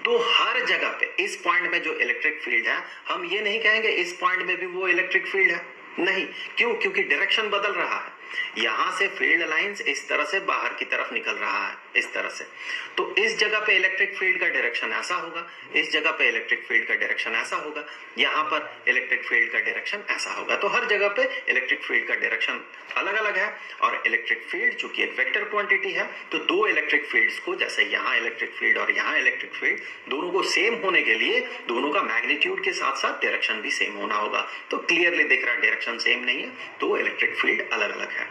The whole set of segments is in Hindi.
तो हर जगह पे इस पॉइंट में जो इलेक्ट्रिक फील्ड है, हम ये नहीं कहेंगे इस पॉइंट में भी वो इलेक्ट्रिक फील्ड है, नहीं। क्यों? क्योंकि डायरेक्शन बदल रहा है। यहां से फील्ड लाइंस इस तरह से बाहर की तरफ निकल रहा है, इस तरह से। तो इस जगह पे इलेक्ट्रिक फील्ड का डायरेक्शन ऐसा होगा, इस जगह पे इलेक्ट्रिक फील्ड का डायरेक्शन ऐसा होगा, यहां पर इलेक्ट्रिक फील्ड का डायरेक्शन ऐसा होगा। तो हर जगह पे इलेक्ट्रिक फील्ड का डायरेक्शन अलग अलग है। और इलेक्ट्रिक फील्ड चूंकि एक वेक्टर क्वांटिटी है, तो दो इलेक्ट्रिक फील्ड्स को, जैसे यहाँ इलेक्ट्रिक फील्ड और यहाँ इलेक्ट्रिक फील्ड, दोनों को सेम होने के लिए दोनों का मैग्नीट्यूड के साथ साथ डायरेक्शन भी सेम होना होगा। तो क्लियरली दिख रहा है डायरेक्शन सेम नहीं है, तो इलेक्ट्रिक फील्ड अलग अलग है।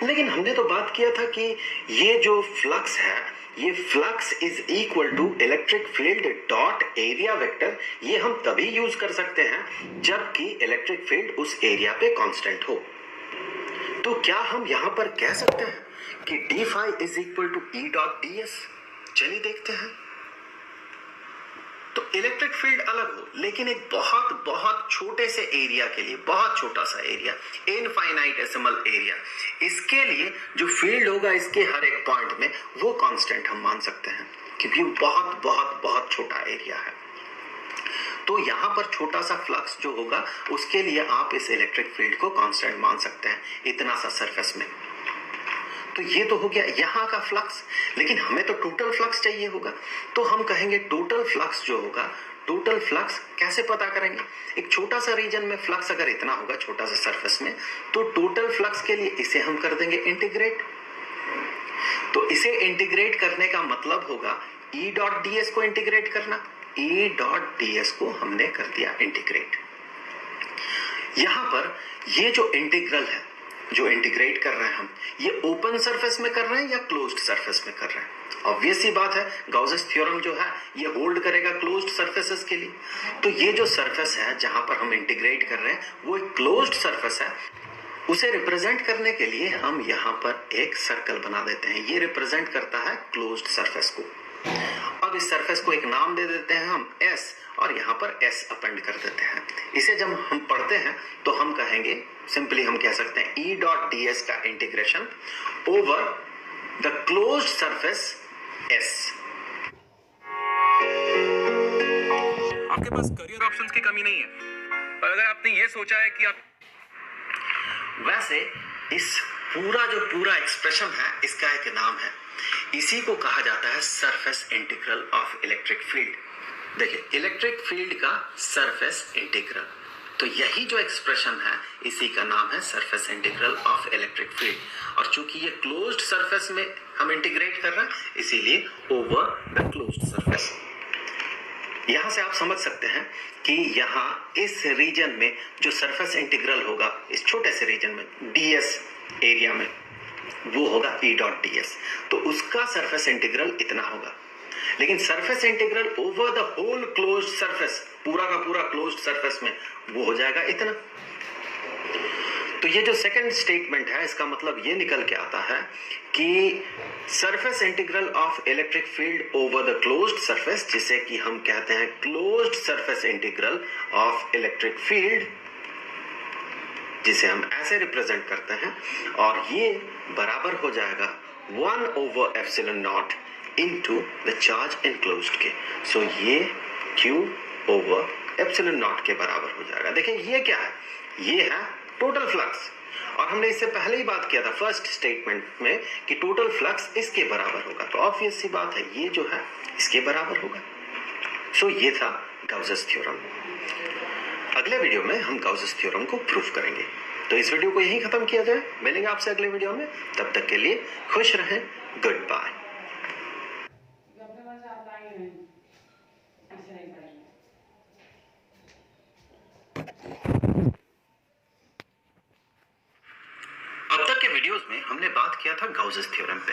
लेकिन हमने तो बात किया था कि ये जो फ्लक्स है, ये flux is equal to electric field dot area vector. ये हम तभी यूज कर सकते हैं जबकि इलेक्ट्रिक फील्ड उस एरिया पे कांस्टेंट हो। तो क्या हम यहां पर कह सकते हैं कि d phi is equal to E dot d s? चलिए देखते हैं। तो इलेक्ट्रिक फील्ड अलग हो, लेकिन एक बहुत बहुत छोटे से एरिया के लिए, बहुत छोटा सा एरिया, इनफाइनाइटेसिमल एरिया, इसके लिए जो फील्ड होगा इसके हर एक पॉइंट में, वो कांस्टेंट हम मान सकते हैं, क्योंकि बहुत बहुत बहुत छोटा एरिया है। तो यहां पर छोटा सा फ्लक्स जो होगा, उसके लिए आप इस इलेक्ट्रिक फील्ड को कांस्टेंट मान सकते हैं, इतना सा सरफेस में। तो ये तो हो गया यहां का फ्लक्स, लेकिन हमें तो टोटल फ्लक्स चाहिए होगा। तो हम कहेंगे टोटल फ्लक्स जो होगा, टोटल फ्लक्स कैसे पता करेंगे? एक छोटा सा रीजन में फ्लक्स अगर इतना होगा, छोटा सा सरफेस में, तो टोटल फ्लक्स के लिए इसे हम कर देंगे इंटीग्रेट। तो इसे इंटीग्रेट करने का मतलब होगा ई डॉट डी एस को इंटीग्रेट करना। ई डॉट डी एस को हमने कर दिया इंटीग्रेट। यहां पर ये जो इंटीग्रल है, जो इंटीग्रेट कर रहे हैं हम, ये ओपन सरफेस में कर रहे हैं या क्लोज्ड सरफेस में कर रहे हैं? ऑब्वियस सी बात है, गाउसेस थ्योरम जो है ये होल्ड करेगा क्लोज्ड सरफेसेस के लिए। तो ये जो सरफेस है जहां पर हम इंटीग्रेट कर रहे हैं, वो एक क्लोज्ड सरफेस है। उसे रिप्रेजेंट करने के लिए हम यहाँ पर एक सर्कल बना देते हैं। ये रिप्रेजेंट करता है क्लोज्ड सरफेस को। अब इस सरफेस को एक नाम दे देते हैं हम एस, और यहाँ पर एस अपेंड कर देते हैं। इसे जब हम पढ़ते हैं तो हम कहेंगे, सिंपली हम कह सकते हैं ई डॉट डी एस का integration over the closed surface S. आपके पास करियर ऑप्शंस की कमी नहीं है, पर अगर आपने ये सोचा है कि आप, वैसे इस पूरा जो पूरा एक्सप्रेशन है, इसका एक नाम है, इसी को कहा जाता है surface integral of electric field. देखिए, इलेक्ट्रिक फील्ड का सरफेस इंटीग्रल, तो यही जो एक्सप्रेशन है इसी का नाम है surface integral of electric field. और चूंकि ये क्लोज्ड सरफेस में हम इंटीग्रेट कर रहे हैं, इसीलिए ओवर द क्लोज्ड सरफेस। यहां से आप समझ सकते हैं कि यहां इस रीजन में जो सरफेस इंटीग्रल होगा, इस छोटे से रीजन में डीएस एरिया में, वो होगा ई डॉट डी एस। तो उसका सरफेस इंटीग्रल इतना होगा। लेकिन surface integral over the whole closed surface, पूरा का पूरा क्लोज्ड सरफेस में, वो हो जाएगा इतना। तो ये जो सेकंड स्टेटमेंट है, इसका मतलब ये निकल के आता है कि surface integral of electric field over the closed surface, जिसे कि हम कहते हैं closed surface integral of electric field, जिसे हम ऐसे रिप्रेजेंट करते हैं, और ये बराबर हो जाएगा 1 over epsilon not into the charge enclosed के। सो ये Q ओवर एप्सिलॉन नॉट के बराबर हो जाएगा। देखिए ये क्या है, ये है टोटल फ्लक्स, और हमने इससे पहले ही बात किया था फर्स्ट स्टेटमेंट में कि टोटल फ्लक्स इसके बराबर होगा। तो ऑब्वियस सी बात है, ये जो है इसके बराबर होगा। सो ये था गाउसेस थ्योरम। अगले वीडियो में हम गाउसेस थ्योरम को प्रूव करेंगे। तो इस वीडियो को यहीं खत्म किया जाए, मिलेंगे आपसे अगले वीडियो में। तब तक के लिए खुश रहें, गुड बाय। अब तक के वीडियोस में हमने बात किया था गाउसेस थ्योरम पे।